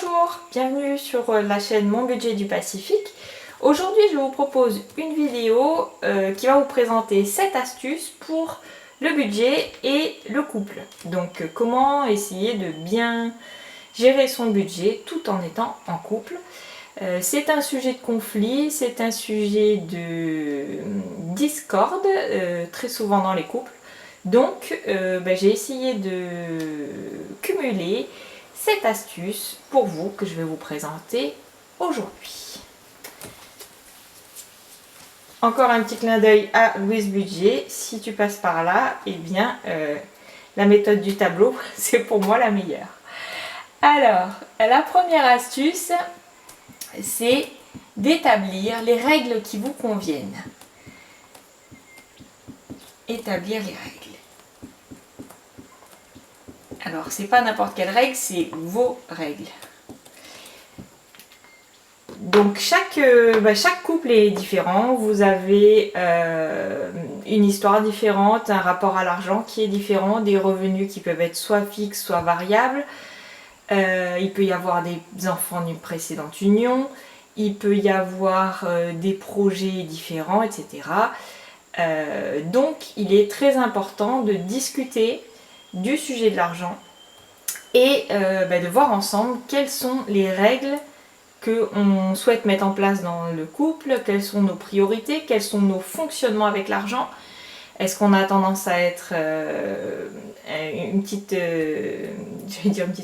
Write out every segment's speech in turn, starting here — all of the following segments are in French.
Bonjour, bienvenue sur la chaîne Mon Budget du Pacifique. Aujourd'hui, je vous propose une vidéo qui va vous présenter 7 astuces pour le budget et le couple. Donc, comment essayer de bien gérer son budget tout en étant en couple. C'est un sujet de conflit, c'est un sujet de discorde très souvent dans les couples. Donc, j'ai essayé de cumuler 7 astuces pour vous que je vais vous présenter aujourd'hui. Encore un petit clin d'œil à Louise Budget. Si tu passes par là, eh bien, la méthode du tableau, c'est pour moi la meilleure. Alors, la première astuce, c'est d'établir les règles qui vous conviennent. Établir les règles. Alors, c'est pas n'importe quelle règle, c'est vos règles. Donc, chaque couple est différent. Vous avez une histoire différente, un rapport à l'argent qui est différent, des revenus qui peuvent être soit fixes, soit variables. Il peut y avoir des enfants d'une précédente union. Il peut y avoir des projets différents, etc. Donc, il est très important de discuter du sujet de l'argent et de voir ensemble quelles sont les règles qu'on souhaite mettre en place dans le couple, quelles sont nos priorités, quels sont nos fonctionnements avec l'argent. Est-ce qu'on a tendance à être une petite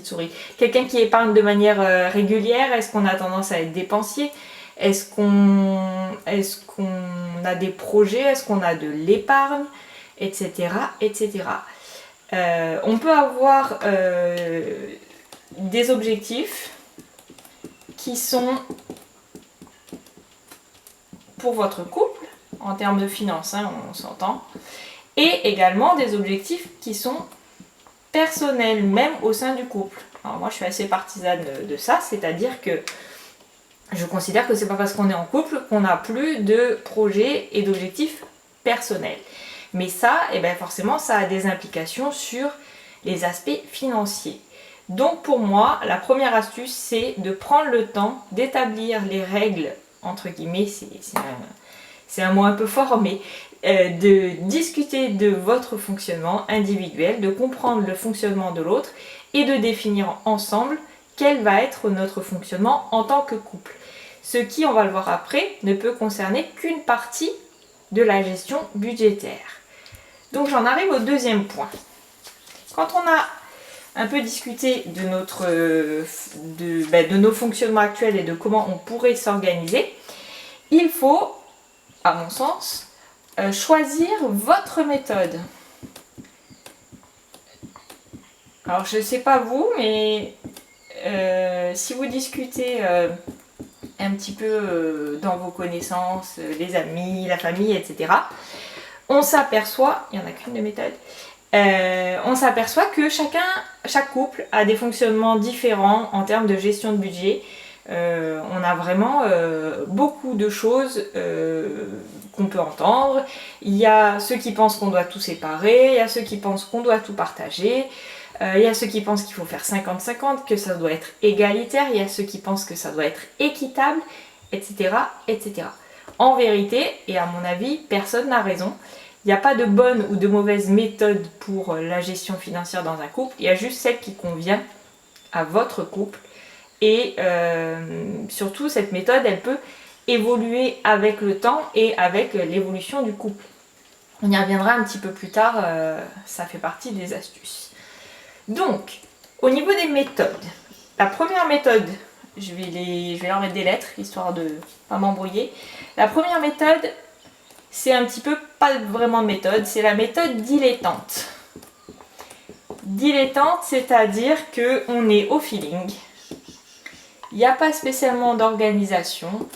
souris, quelqu'un qui épargne de manière régulière? Est-ce qu'on a tendance à être dépensier? Est-ce qu'on a des projets? Est-ce qu'on a de l'épargne? Etc. etc. On peut avoir des objectifs qui sont pour votre couple, en termes de finances, hein, on s'entend, et également des objectifs qui sont personnels, même au sein du couple. Alors moi je suis assez partisane de ça, c'est-à-dire que je considère que c'est pas parce qu'on est en couple qu'on n'a plus de projets et d'objectifs personnels. Mais ça, forcément, ça a des implications sur les aspects financiers. Donc pour moi, la première astuce, c'est de prendre le temps d'établir les règles, entre guillemets, c'est un mot un peu fort, mais de discuter de votre fonctionnement individuel, de comprendre le fonctionnement de l'autre et de définir ensemble quel va être notre fonctionnement en tant que couple. Ce qui, on va le voir après, ne peut concerner qu'une partie de la gestion budgétaire. Donc j'en arrive au deuxième point. Quand on a un peu discuté de nos fonctionnements actuels et de comment on pourrait s'organiser, il faut, à mon sens, choisir votre méthode. Alors je ne sais pas vous, mais si vous discutez un petit peu dans vos connaissances, les amis, la famille, etc., on s'aperçoit, il n'y en a qu'une de méthode, on s'aperçoit que chaque couple a des fonctionnements différents en termes de gestion de budget. On a vraiment beaucoup de choses qu'on peut entendre. Il y a ceux qui pensent qu'on doit tout séparer, il y a ceux qui pensent qu'on doit tout partager, il y a ceux qui pensent qu'il faut faire 50-50, que ça doit être égalitaire, il y a ceux qui pensent que ça doit être équitable, etc. etc. En vérité, et à mon avis, personne n'a raison. Il n'y a pas de bonne ou de mauvaise méthode pour la gestion financière dans un couple. Il y a juste celle qui convient à votre couple. Et surtout, cette méthode, elle peut évoluer avec le temps et avec l'évolution du couple. On y reviendra un petit peu plus tard, ça fait partie des astuces. Donc, au niveau des méthodes, la première méthode, je vais leur mettre des lettres, histoire de ne pas m'embrouiller. La première méthode, c'est un petit peu pas vraiment de méthode, c'est la méthode dilettante. Dilettante, c'est-à-dire qu'on est au feeling. Il n'y a pas spécialement d'organisation.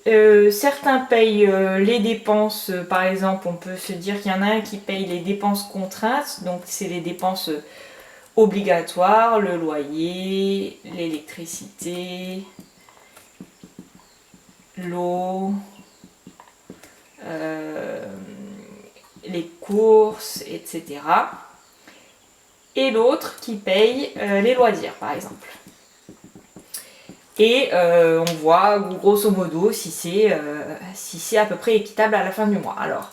Certains payent les dépenses, par exemple, on peut se dire qu'il y en a un qui paye les dépenses contraintes, donc c'est les dépenses obligatoires, le loyer, l'électricité, l'eau, les courses, etc. Et l'autre qui paye les loisirs, par exemple. Et on voit grosso modo si c'est à peu près équitable à la fin du mois. Alors,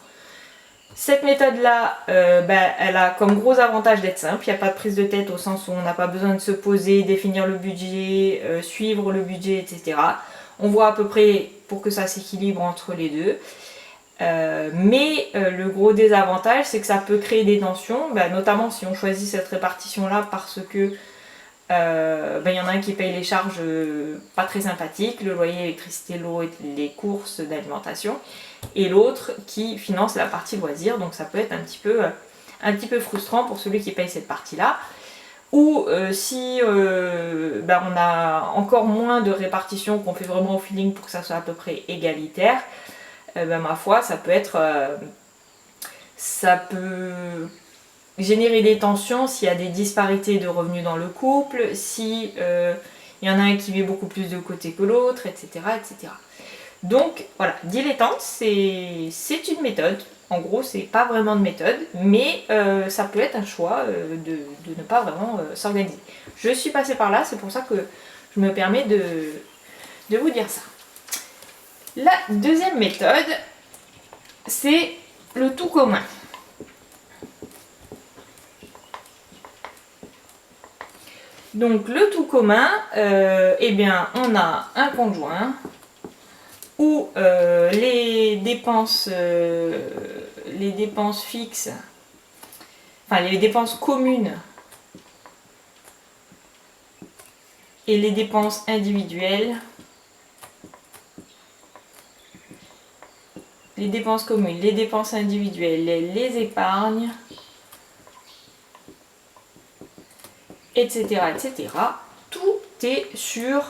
cette méthode-là, elle a comme gros avantage d'être simple. Il n'y a pas de prise de tête au sens où on n'a pas besoin de se poser, définir le budget, suivre le budget, etc. On voit à peu près pour que ça s'équilibre entre les deux. Mais le gros désavantage, c'est que ça peut créer des tensions, notamment si on choisit cette répartition-là parce que y en a un qui paye les charges pas très sympathiques, le loyer, l'électricité, l'eau et les courses d'alimentation, et l'autre qui finance la partie loisir, donc ça peut être un petit peu frustrant pour celui qui paye cette partie-là. Ou si on a encore moins de répartition, qu'on fait vraiment au feeling pour que ça soit à peu près égalitaire, ma foi, ça peut générer des tensions s'il y a des disparités de revenus dans le couple, si il y en a un qui met beaucoup plus de côté que l'autre, etc., etc. Donc voilà, dilettante, c'est une méthode. En gros, c'est pas vraiment de méthode, mais ça peut être un choix de ne pas vraiment s'organiser. Je suis passée par là, c'est pour ça que je me permets de vous dire ça. La deuxième méthode, c'est le tout commun. Donc le tout commun, on a un conjoint où les dépenses fixes, enfin les dépenses communes et les dépenses individuelles, les dépenses communes, les dépenses individuelles, les épargnes, etc., etc., tout est sur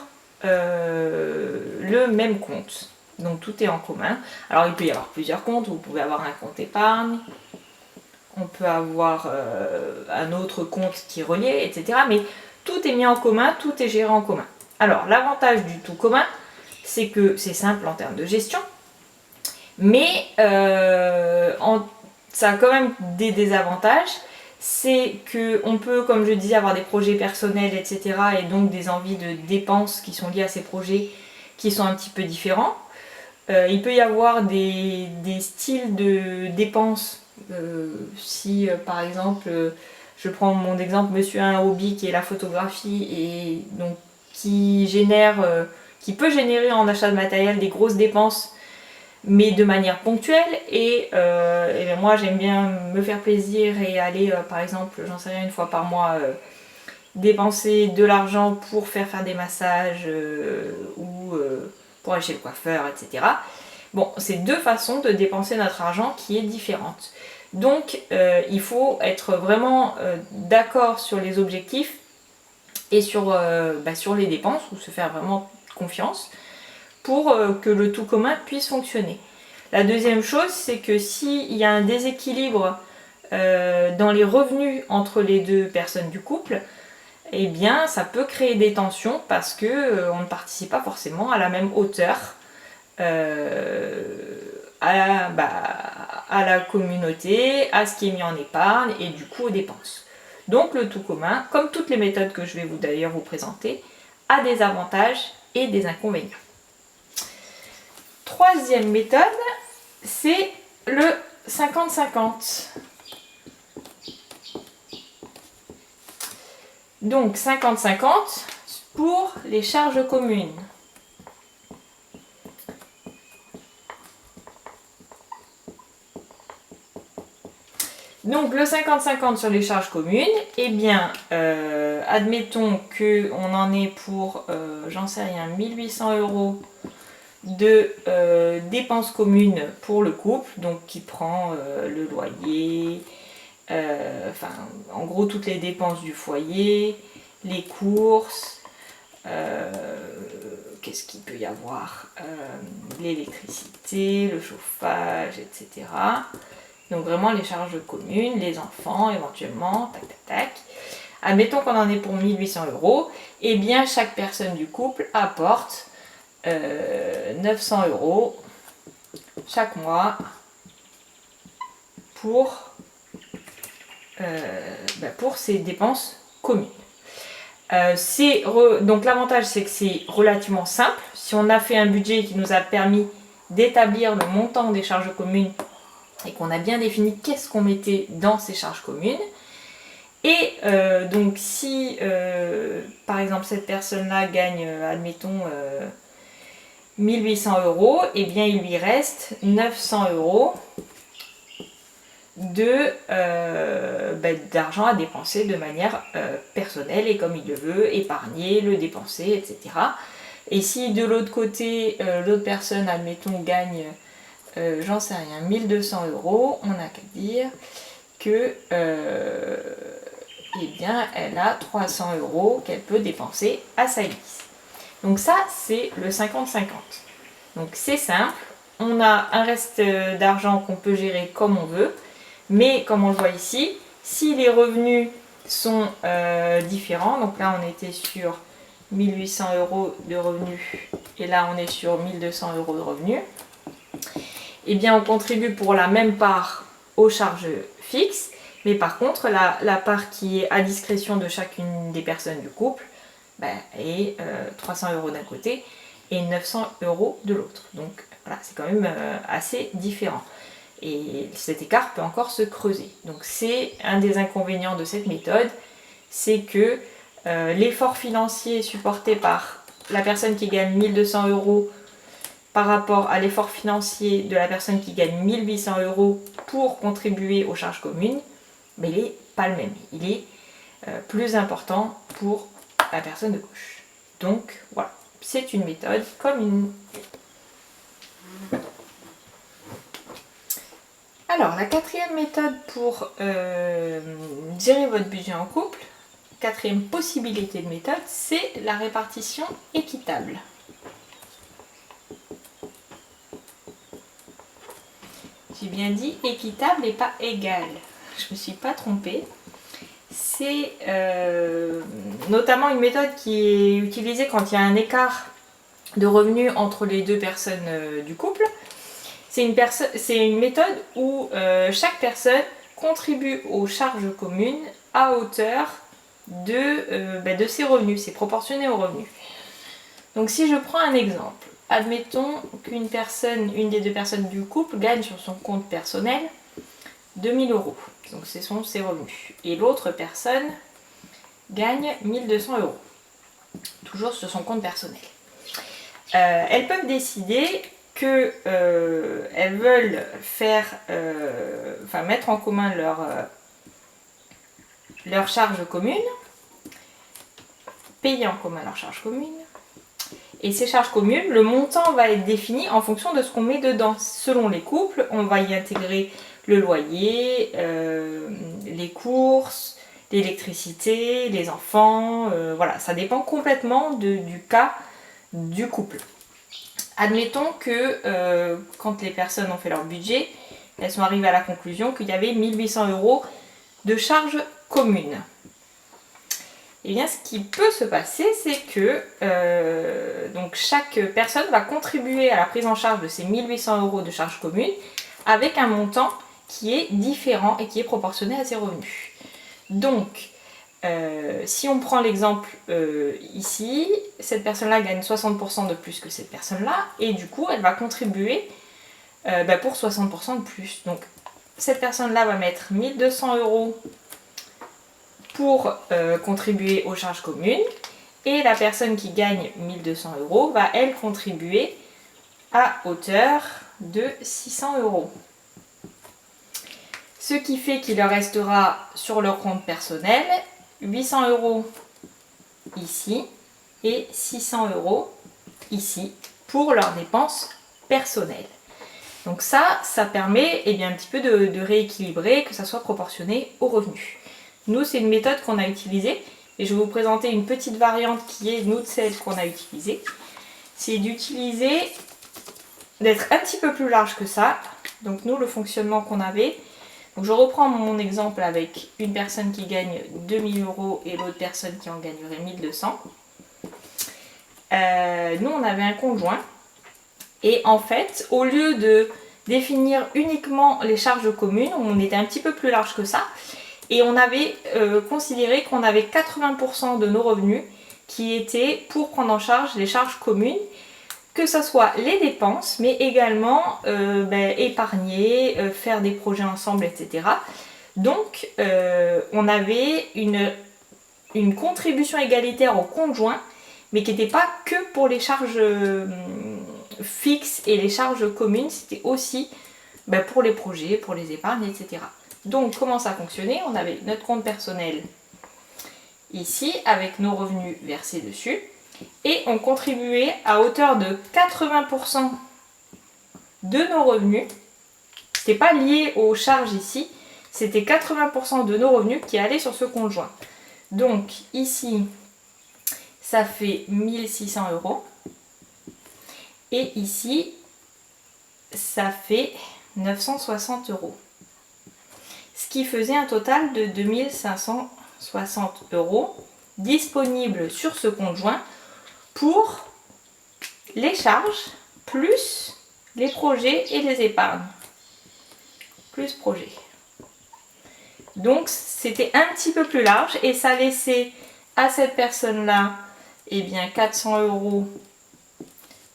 le même compte. Donc tout est en commun. Alors il peut y avoir plusieurs comptes, vous pouvez avoir un compte épargne, on peut avoir un autre compte qui est relié, etc. Mais tout est mis en commun, tout est géré en commun. Alors l'avantage du tout commun, c'est que c'est simple en termes de gestion, mais ça a quand même des désavantages. C'est qu'on peut, comme je disais, avoir des projets personnels, etc. et donc des envies de dépenses qui sont liées à ces projets qui sont un petit peu différents. Il peut y avoir des styles de dépenses. Si par exemple, je prends mon exemple, monsieur a un hobby qui est la photographie et donc qui peut générer en achat de matériel des grosses dépenses, mais de manière ponctuelle. Et moi j'aime bien me faire plaisir et aller par exemple, j'en sais rien, une fois par mois dépenser de l'argent pour faire des massages ou pour aller chez le coiffeur, etc. Bon, c'est deux façons de dépenser notre argent qui est différente. Donc il faut être vraiment d'accord sur les objectifs et sur les dépenses, ou se faire vraiment confiance pour que le tout commun puisse fonctionner. La deuxième chose, c'est que s'il y a un déséquilibre dans les revenus entre les deux personnes du couple, eh bien ça peut créer des tensions parce que on ne participe pas forcément à la même hauteur à la communauté, à ce qui est mis en épargne et du coup aux dépenses. Donc le tout commun, comme toutes les méthodes que je vais d'ailleurs vous présenter, a des avantages et des inconvénients. Troisième méthode, c'est le 50-50. Donc 50-50 pour les charges communes. Donc le 50-50 sur les charges communes, eh bien, admettons qu'on en est pour, j'en sais rien, 1800 € de dépenses communes pour le couple, donc qui prend le loyer, en gros toutes les dépenses du foyer, les courses, qu'est-ce qu'il peut y avoir, l'électricité, le chauffage, etc. Donc vraiment les charges communes, les enfants éventuellement, tac tac tac. Admettons qu'on en est pour 1800 €, et bien chaque personne du couple apporte 900 € chaque mois pour ses dépenses communes. Donc l'avantage, c'est que c'est relativement simple. Si on a fait un budget qui nous a permis d'établir le montant des charges communes et qu'on a bien défini qu'est-ce qu'on mettait dans ces charges communes. Et donc si par exemple cette personne-là gagne, admettons, 1800 €, et bien il lui reste 900 € d'argent à dépenser de manière personnelle et comme il le veut, épargner, le dépenser, etc. Et si de l'autre côté, l'autre personne, admettons, gagne, j'en sais rien, 1200 €, on n'a qu'à dire que eh bien, elle a 300 € qu'elle peut dépenser à sa guise. Donc ça, c'est le 50-50. Donc c'est simple, on a un reste d'argent qu'on peut gérer comme on veut, mais comme on le voit ici, si les revenus sont différents, donc là on était sur 1800 € de revenus, et là on est sur 1200 € de revenus, eh bien on contribue pour la même part aux charges fixes, mais par contre la part qui est à discrétion de chacune des personnes du couple est 300 € d'un côté et 900 € de l'autre. Donc voilà, c'est quand même assez différent. Et cet écart peut encore se creuser. Donc c'est un des inconvénients de cette méthode, c'est que l'effort financier supporté par la personne qui gagne 1200 € par rapport à l'effort financier de la personne qui gagne 1800 € pour contribuer aux charges communes, mais il n'est pas le même. Il est plus important pour la personne de gauche. Donc voilà, c'est une méthode comme une. Alors la quatrième méthode pour gérer votre budget en couple, quatrième possibilité de méthode, c'est la répartition équitable. J'ai bien dit équitable et pas égal. Je ne me suis pas trompée. C'est notamment une méthode qui est utilisée quand il y a un écart de revenus entre les deux personnes du couple. C'est une méthode où chaque personne contribue aux charges communes à hauteur de ses revenus. C'est proportionné aux revenus. Donc si je prends un exemple, admettons qu'une des deux personnes du couple gagne sur son compte personnel 2000 €. Donc ce sont ses revenus. Et l'autre personne gagne 1200 €. Toujours sur son compte personnel. Elles peuvent décider qu'elles veulent mettre en commun leurs charges communes, payer en commun leurs charges communes. Et ces charges communes, le montant va être défini en fonction de ce qu'on met dedans. Selon les couples, on va y intégrer le loyer, les courses, l'électricité, les enfants, voilà, ça dépend complètement du cas du couple. Admettons que quand les personnes ont fait leur budget, elles sont arrivées à la conclusion qu'il y avait 1800 € de charges communes. Et bien ce qui peut se passer, c'est que donc chaque personne va contribuer à la prise en charge de ces 1800 € de charges communes avec un montant qui est différent et qui est proportionné à ses revenus. Donc, si on prend l'exemple ici, cette personne-là gagne 60% de plus que cette personne-là, et du coup, elle va contribuer pour 60% de plus. Donc, cette personne-là va mettre 1200 € pour contribuer aux charges communes, et la personne qui gagne 1200 € va, elle, contribuer à hauteur de 600 €. Ce qui fait qu'il leur restera sur leur compte personnel 800 € ici et 600 € ici pour leurs dépenses personnelles. Donc ça permet un petit peu de rééquilibrer, que ça soit proportionné aux revenus. Nous, c'est une méthode qu'on a utilisée et je vais vous présenter une petite variante qui est, nous, de celle qu'on a utilisée. C'est d'être un petit peu plus large que ça. Donc nous, le fonctionnement qu'on avait. Donc je reprends mon exemple avec une personne qui gagne 2000 € et l'autre personne qui en gagnerait 1200. Nous, on avait un conjoint. Et en fait, au lieu de définir uniquement les charges communes, on était un petit peu plus large que ça. Et on avait considéré qu'on avait 80% de nos revenus qui étaient pour prendre en charge les charges communes, que ce soit les dépenses, mais également épargner, faire des projets ensemble, etc. Donc, on avait une contribution égalitaire au conjoint, mais qui n'était pas que pour les charges fixes et les charges communes, c'était aussi pour les projets, pour les épargnes, etc. Donc, comment ça fonctionnait? On avait notre compte personnel ici, avec nos revenus versés dessus, et on contribuait à hauteur de 80% de nos revenus. C'était pas lié aux charges ici, c'était 80% de nos revenus qui allaient sur ce compte joint. Donc ici, ça fait 1600 €. Et ici, ça fait 960 €. Ce qui faisait un total de 2560 € disponibles sur ce compte joint pour les charges, plus les projets et les épargnes. Plus projets. Donc c'était un petit peu plus large et ça laissait à cette personne-là 400 €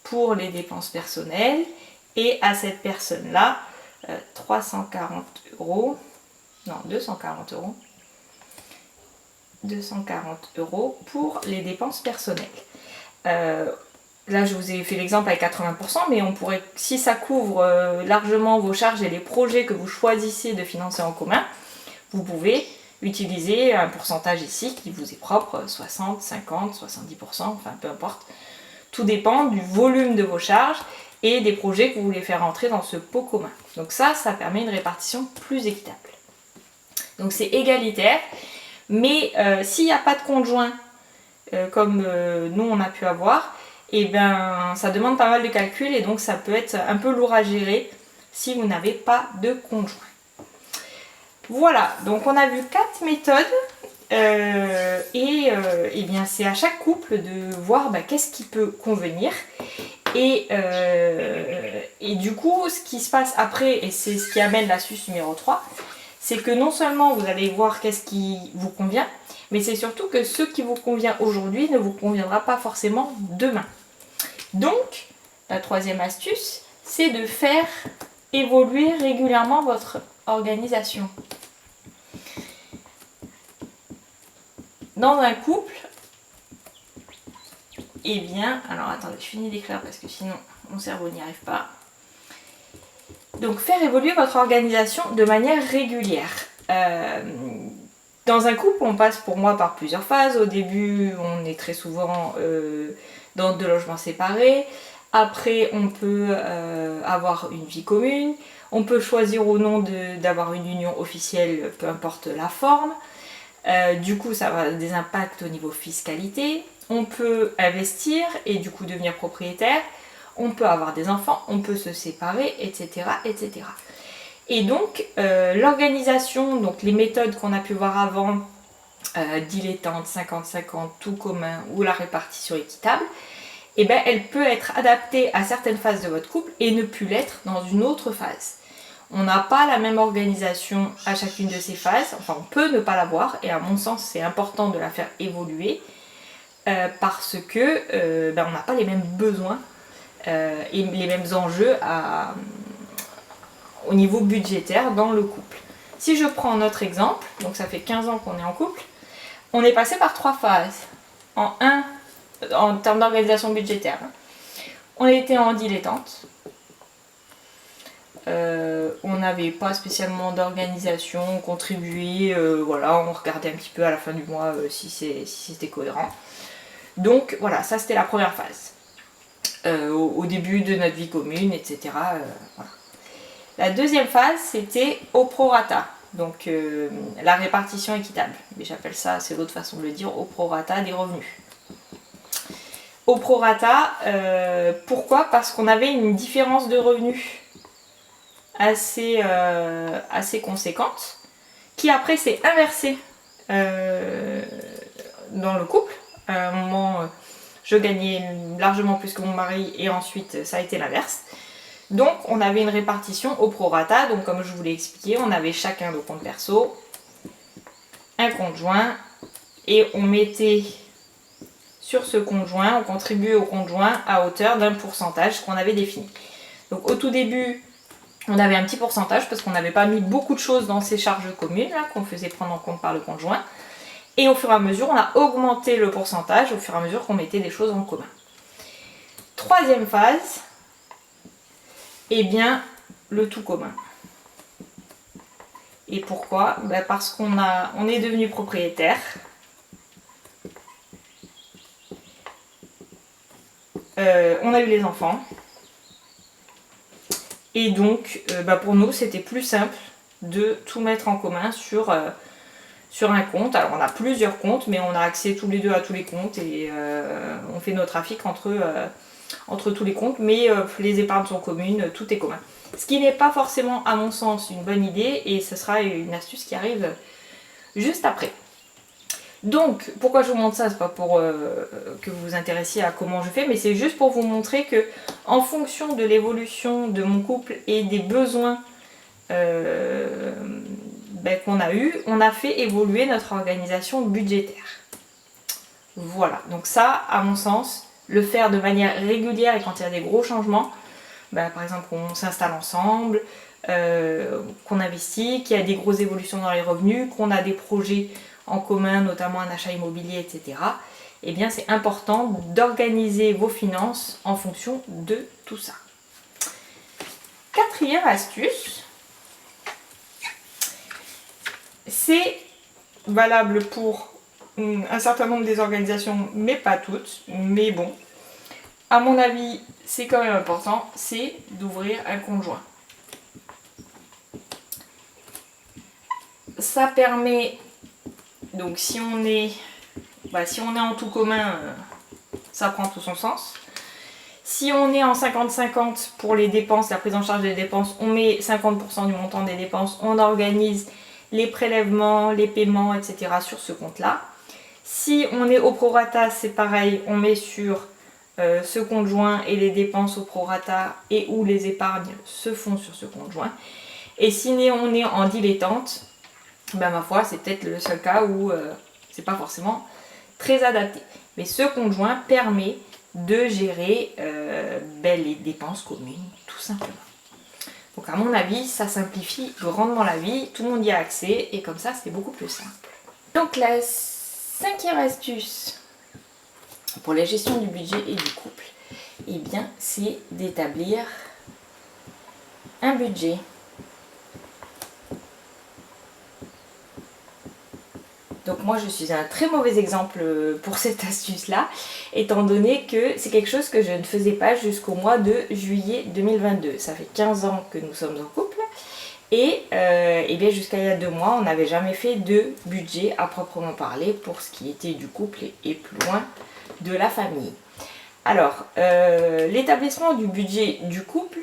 pour les dépenses personnelles et à cette personne-là 340 €, non 240 €. 240 € pour les dépenses personnelles. Là, je vous ai fait l'exemple avec 80%, mais on pourrait, si ça couvre largement vos charges et les projets que vous choisissez de financer en commun, vous pouvez utiliser un pourcentage ici qui vous est propre, 60, 50, 70%, enfin peu importe. Tout dépend du volume de vos charges et des projets que vous voulez faire entrer dans ce pot commun. Donc ça permet une répartition plus équitable. Donc c'est égalitaire, mais s'il n'y a pas de conjoint, comme nous on a pu avoir, ça demande pas mal de calculs et donc ça peut être un peu lourd à gérer si vous n'avez pas de conjoint. Voilà, donc on a vu 4 méthodes c'est à chaque couple de voir qu'est-ce qui peut convenir. Et du coup, ce qui se passe après, et c'est ce qui amène l'astuce numéro 3, c'est que non seulement vous allez voir qu'est-ce qui vous convient, mais c'est surtout que ce qui vous convient aujourd'hui ne vous conviendra pas forcément demain. Donc, la troisième astuce, c'est de faire évoluer régulièrement votre organisation. Dans un couple, alors attendez, je finis d'écrire parce que sinon mon cerveau n'y arrive pas. Donc faire évoluer votre organisation de manière régulière. Dans un couple, on passe pour moi par plusieurs phases. Au début, on est très souvent dans 2 logements séparés. Après, on peut avoir une vie commune. On peut choisir ou non d'avoir une union officielle, peu importe la forme. Du coup, ça va avoir des impacts au niveau fiscalité. On peut investir et du coup devenir propriétaire. On peut avoir des enfants, on peut se séparer, etc. etc. Et donc, l'organisation, donc les méthodes qu'on a pu voir avant, dilettante, 50-50, tout commun ou la répartition équitable, elle peut être adaptée à certaines phases de votre couple et ne plus l'être dans une autre phase. On n'a pas la même organisation à chacune de ces phases, enfin on peut ne pas l'avoir et à mon sens c'est important de la faire évoluer parce que on n'a pas les mêmes besoins et les mêmes enjeux au niveau budgétaire dans le couple. Si je prends notre exemple, donc ça fait 15 ans qu'on est en couple, on est passé par 3 phases. En termes d'organisation budgétaire. On était en dilettante. On n'avait pas spécialement d'organisation, on contribuait, on regardait un petit peu à la fin du mois si c'était cohérent. Donc voilà, ça c'était la première phase. Au début de notre vie commune, etc. Voilà. La deuxième phase, c'était au prorata, donc la répartition équitable. Mais j'appelle ça, c'est l'autre façon de le dire, au prorata des revenus. Au prorata, pourquoi? Parce qu'on avait une différence de revenus assez conséquente, qui après s'est inversée dans le couple. À un moment, je gagnais largement plus que mon mari et ensuite ça a été l'inverse. Donc on avait une répartition au prorata, donc comme je vous l'ai expliqué, on avait chacun nos comptes perso un conjoint et on mettait sur ce conjoint, on contribuait au conjoint à hauteur d'un pourcentage qu'on avait défini. Donc au tout début, on avait un petit pourcentage parce qu'on n'avait pas mis beaucoup de choses dans ces charges communes qu'on faisait prendre en compte par le conjoint. Et au fur et à mesure, on a augmenté le pourcentage au fur et à mesure qu'on mettait des choses en commun. Troisième phase, eh bien, le tout commun. Et pourquoi? Parce on est devenu propriétaire. On a eu les enfants. Et donc, pour nous, c'était plus simple de tout mettre en commun sur un compte. Alors, on a plusieurs comptes, mais on a accès tous les deux à tous les comptes et on fait nos trafics entre tous les comptes. Mais les épargnes sont communes, tout est commun. Ce qui n'est pas forcément, à mon sens, une bonne idée et ce sera une astuce qui arrive juste après. Donc, pourquoi je vous montre ça? C'est pas pour que vous vous intéressiez à comment je fais, mais c'est juste pour vous montrer que, en fonction de l'évolution de mon couple et des besoins qu'on a eu, on a fait évoluer notre organisation budgétaire. Voilà, donc ça, à mon sens, le faire de manière régulière et quand il y a des gros changements, par exemple qu'on s'installe ensemble, qu'on investit, qu'il y a des grosses évolutions dans les revenus, qu'on a des projets en commun, notamment un achat immobilier, etc. Eh bien, c'est important d'organiser vos finances en fonction de tout ça. Quatrième astuce, c'est valable pour un certain nombre des organisations, mais pas toutes. Mais bon, à mon avis, c'est quand même important, c'est d'ouvrir un conjoint. Ça permet, donc si on est en tout commun, ça prend tout son sens. Si on est en 50-50 pour les dépenses, la prise en charge des dépenses, on met 50% du montant des dépenses, on organise les prélèvements, les paiements, etc. sur ce compte-là. Si on est au prorata, c'est pareil, on met sur ce compte joint et les dépenses au prorata et où les épargnes se font sur ce compte joint. Et si on est en dilettante, ma foi, c'est peut-être le seul cas où c'est pas forcément très adapté. Mais ce compte joint permet de gérer les dépenses communes, tout simplement. Donc à mon avis, ça simplifie grandement la vie, tout le monde y a accès et comme ça, c'est beaucoup plus simple. Donc la cinquième astuce pour la gestion du budget et du couple, eh bien, c'est d'établir un budget. Donc moi je suis un très mauvais exemple pour cette astuce-là, étant donné que c'est quelque chose que je ne faisais pas jusqu'au mois de juillet 2022. Ça fait 15 ans que nous sommes en couple et bien jusqu'à il y a 2 mois, on n'avait jamais fait de budget à proprement parler pour ce qui était du couple et plus loin de la famille. Alors, l'établissement du budget du couple,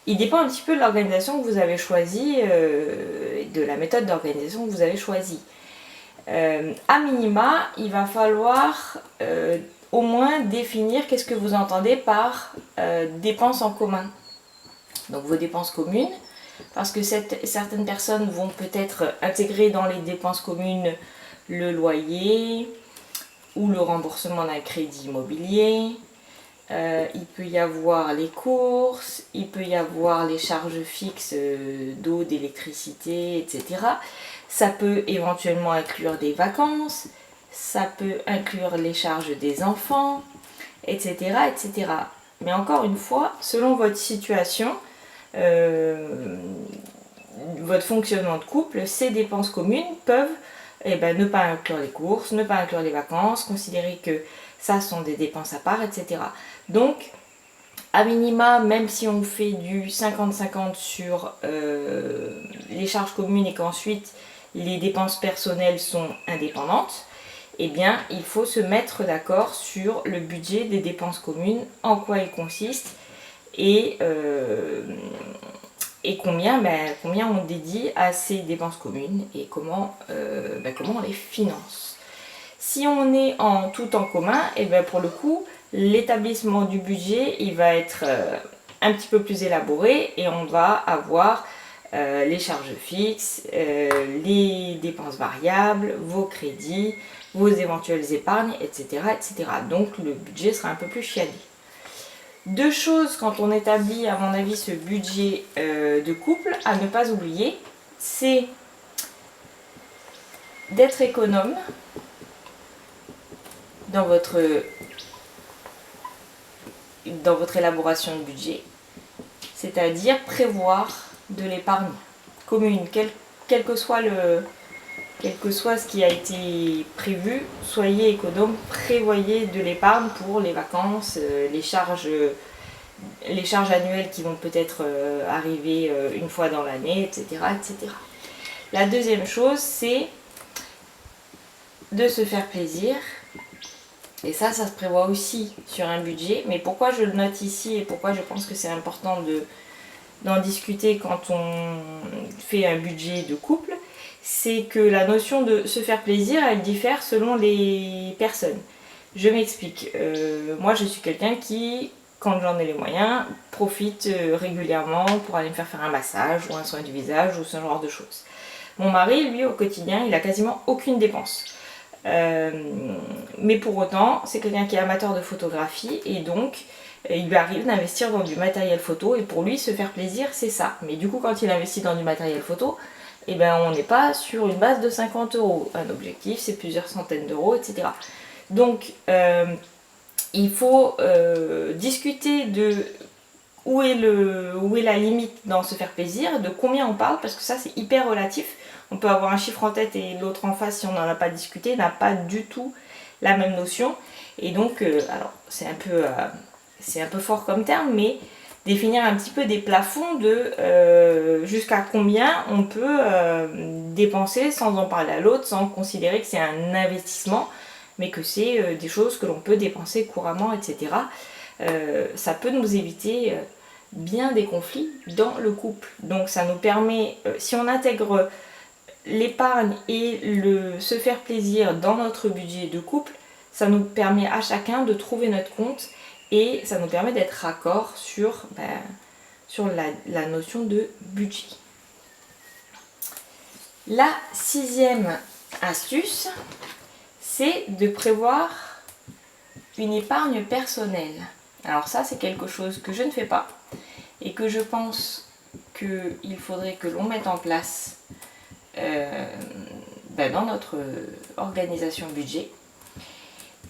il dépend un petit peu de l'organisation que vous avez choisie et de la méthode d'organisation que vous avez choisie. À minima, il va falloir au moins définir qu'est-ce que vous entendez par dépenses en commun. Donc vos dépenses communes, parce que certaines personnes vont peut-être intégrer dans les dépenses communes le loyer ou le remboursement d'un crédit immobilier. Il peut y avoir les courses, il peut y avoir les charges fixes d'eau, d'électricité, etc. Ça peut éventuellement inclure des vacances, ça peut inclure les charges des enfants, etc. etc. Mais encore une fois, selon votre situation, votre fonctionnement de couple, ces dépenses communes peuvent ne pas inclure les courses, ne pas inclure les vacances, considérer que ça sont des dépenses à part, etc. Donc, à minima, même si on fait du 50-50 sur les charges communes et qu'ensuite les dépenses personnelles sont indépendantes, eh bien, il faut se mettre d'accord sur le budget des dépenses communes, en quoi il consiste et combien on dédie à ces dépenses communes et comment on les finance. Si on est tout en commun, et pour le coup, l'établissement du budget il va être un petit peu plus élaboré et on va avoir les charges fixes, les dépenses variables, vos crédits, vos éventuelles épargnes, etc., etc. Donc le budget sera un peu plus chiadé. Deux choses quand on établit, à mon avis, ce budget de couple à ne pas oublier, c'est d'être économe dans votre élaboration de budget, c'est-à-dire prévoir de l'épargne commune, quel que soit ce qui a été prévu, soyez économe, prévoyez de l'épargne pour les vacances, les charges annuelles qui vont peut-être arriver une fois dans l'année, etc., etc. La deuxième chose, c'est de se faire plaisir. Et ça se prévoit aussi sur un budget. Mais pourquoi je le note ici et pourquoi je pense que c'est important d'en discuter quand on fait un budget de couple, c'est que la notion de se faire plaisir, elle diffère selon les personnes. Je m'explique. Moi, je suis quelqu'un qui, quand j'en ai les moyens, profite régulièrement pour aller me faire un massage ou un soin du visage ou ce genre de choses. Mon mari, lui, au quotidien, il a quasiment aucune dépense. Mais pour autant, c'est quelqu'un qui est amateur de photographie et donc il lui arrive d'investir dans du matériel photo et pour lui se faire plaisir c'est ça. Mais du coup quand il investit dans du matériel photo, eh ben, on n'est pas sur une base de 50 euros. Un objectif c'est plusieurs centaines d'euros, etc. Donc il faut discuter de où est la limite dans se faire plaisir, de combien on parle, parce que ça c'est hyper relatif. On peut avoir un chiffre en tête et l'autre en face, si on n'en a pas discuté, n'a pas du tout la même notion. Et donc, alors c'est un peu fort comme terme, mais définir un petit peu des plafonds de jusqu'à combien on peut dépenser sans en parler à l'autre, sans considérer que c'est un investissement, mais que c'est des choses que l'on peut dépenser couramment, etc. Ça peut nous éviter bien des conflits dans le couple. Donc ça nous permet, si on intègre l'épargne et le se faire plaisir dans notre budget de couple, ça nous permet à chacun de trouver notre compte et ça nous permet d'être raccord sur la notion de budget. La 6e astuce, c'est de prévoir une épargne personnelle. Alors ça, c'est quelque chose que je ne fais pas et que je pense qu'il faudrait que l'on mette en place dans notre organisation budget.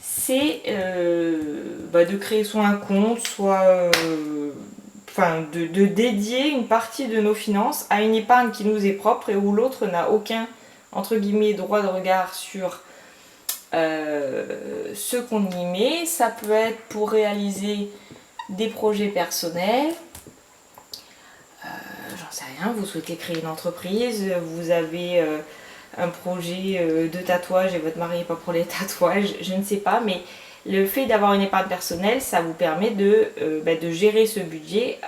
C'est de créer soit un compte, soit de dédier une partie de nos finances à une épargne qui nous est propre et où l'autre n'a aucun, entre guillemets, droit de regard sur ce qu'on y met. Ça peut être pour réaliser des projets personnels, j'en sais rien, vous souhaitez créer une entreprise, vous avez un projet de tatouage et votre mari n'est pas pour les tatouages, je ne sais pas, mais le fait d'avoir une épargne personnelle, ça vous permet de gérer ce budget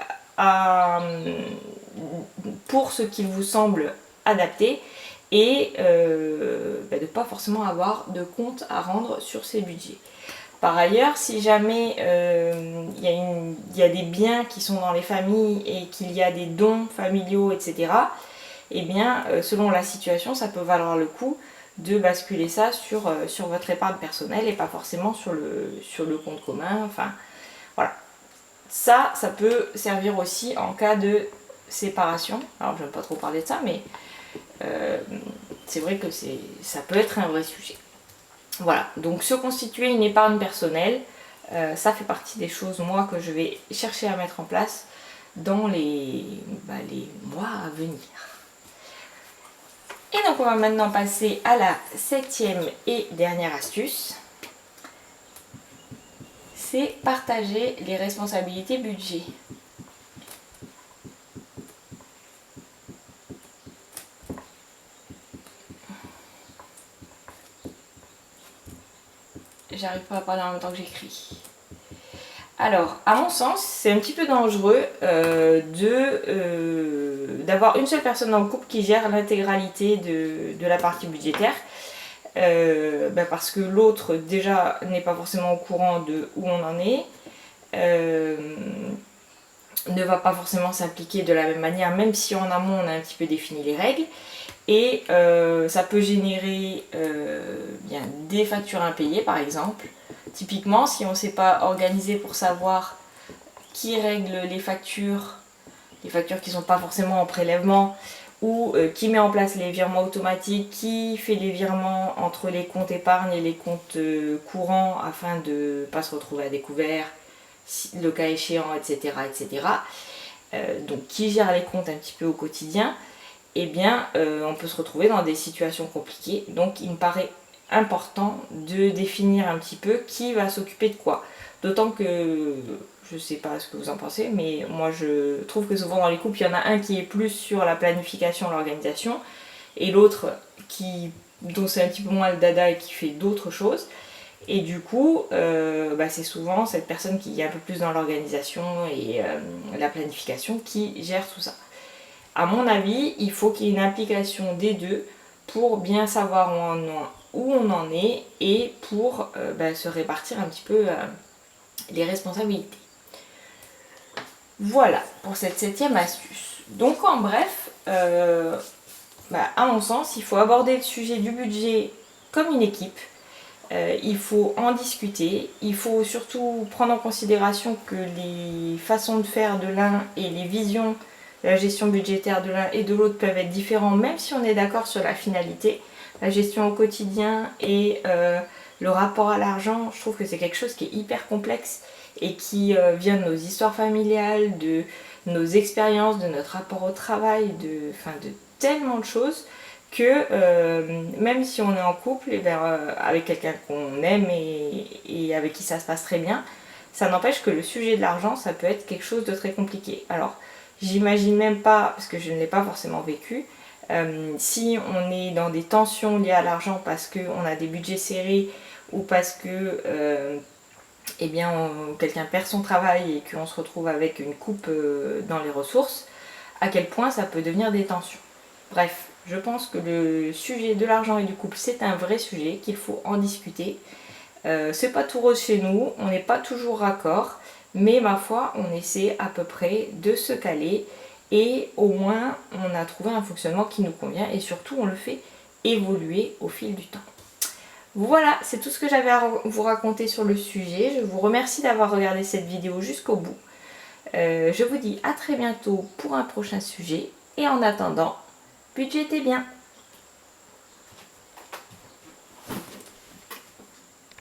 pour ce qu'il vous semble adapté et de ne pas forcément avoir de compte à rendre sur ces budgets. Par ailleurs, si jamais il y a des biens qui sont dans les familles et qu'il y a des dons familiaux, etc., eh bien, selon la situation, ça peut valoir le coup de basculer ça sur votre épargne personnelle et pas forcément sur le compte commun. Enfin, voilà. Ça peut servir aussi en cas de séparation. Alors, je n'aime pas trop parler de ça, mais c'est vrai que ça peut être un vrai sujet. Voilà, donc se constituer une épargne personnelle, ça fait partie des choses, moi, que je vais chercher à mettre en place dans les mois à venir. Et donc on va maintenant passer à la 7e et dernière astuce. C'est partager les responsabilités budget. J'arrive pas à parler en même temps que j'écris. Alors, à mon sens, c'est un petit peu dangereux d'avoir une seule personne dans le couple qui gère l'intégralité de la partie budgétaire. Parce que l'autre, déjà, n'est pas forcément au courant de où on en est, ne va pas forcément s'impliquer de la même manière, même si en amont on a un petit peu défini les règles. Et ça peut générer bien des factures impayées par exemple. Typiquement, si on ne s'est pas organisé pour savoir qui règle les factures qui ne sont pas forcément en prélèvement, ou qui met en place les virements automatiques, qui fait les virements entre les comptes épargne et les comptes courants afin de ne pas se retrouver à découvert, le cas échéant, etc. etc. Donc qui gère les comptes un petit peu au quotidien, eh bien on peut se retrouver dans des situations compliquées. Donc il me paraît important de définir un petit peu qui va s'occuper de quoi. D'autant que, je sais pas ce que vous en pensez, mais moi je trouve que souvent dans les couples, il y en a un qui est plus sur la planification, l'organisation, et l'autre dont c'est un petit peu moins le dada et qui fait d'autres choses. Et du coup, c'est souvent cette personne qui est un peu plus dans l'organisation et la planification qui gère tout ça. À mon avis, il faut qu'il y ait une implication des deux pour bien savoir où on en est et pour se répartir un petit peu les responsabilités. Voilà pour cette 7e astuce. Donc en bref, à mon sens, il faut aborder le sujet du budget comme une équipe. Il faut en discuter. Il faut surtout prendre en considération que les façons de faire de l'un et les visions de la gestion budgétaire de l'un et de l'autre peuvent être différents, même si on est d'accord sur la finalité. La gestion au quotidien et le rapport à l'argent, je trouve que c'est quelque chose qui est hyper complexe et qui vient de nos histoires familiales, de nos expériences, de notre rapport au travail, de tellement de choses que même si on est en couple avec quelqu'un qu'on aime et avec qui ça se passe très bien, ça n'empêche que le sujet de l'argent, ça peut être quelque chose de très compliqué. Alors, j'imagine même pas, parce que je ne l'ai pas forcément vécu, si on est dans des tensions liées à l'argent parce qu'on a des budgets serrés ou parce que quelqu'un perd son travail et qu'on se retrouve avec une coupe dans les ressources, à quel point ça peut devenir des tensions. Bref, je pense que le sujet de l'argent et du couple, c'est un vrai sujet, qu'il faut en discuter. C'est pas tout rose chez nous, on n'est pas toujours raccord, mais ma foi, on essaie à peu près de se caler et au moins on a trouvé un fonctionnement qui nous convient et surtout on le fait évoluer au fil du temps. Voilà, c'est tout ce que j'avais à vous raconter sur le sujet. Je vous remercie d'avoir regardé cette vidéo jusqu'au bout. Je vous dis à très bientôt pour un prochain sujet et en attendant, budgetez bien!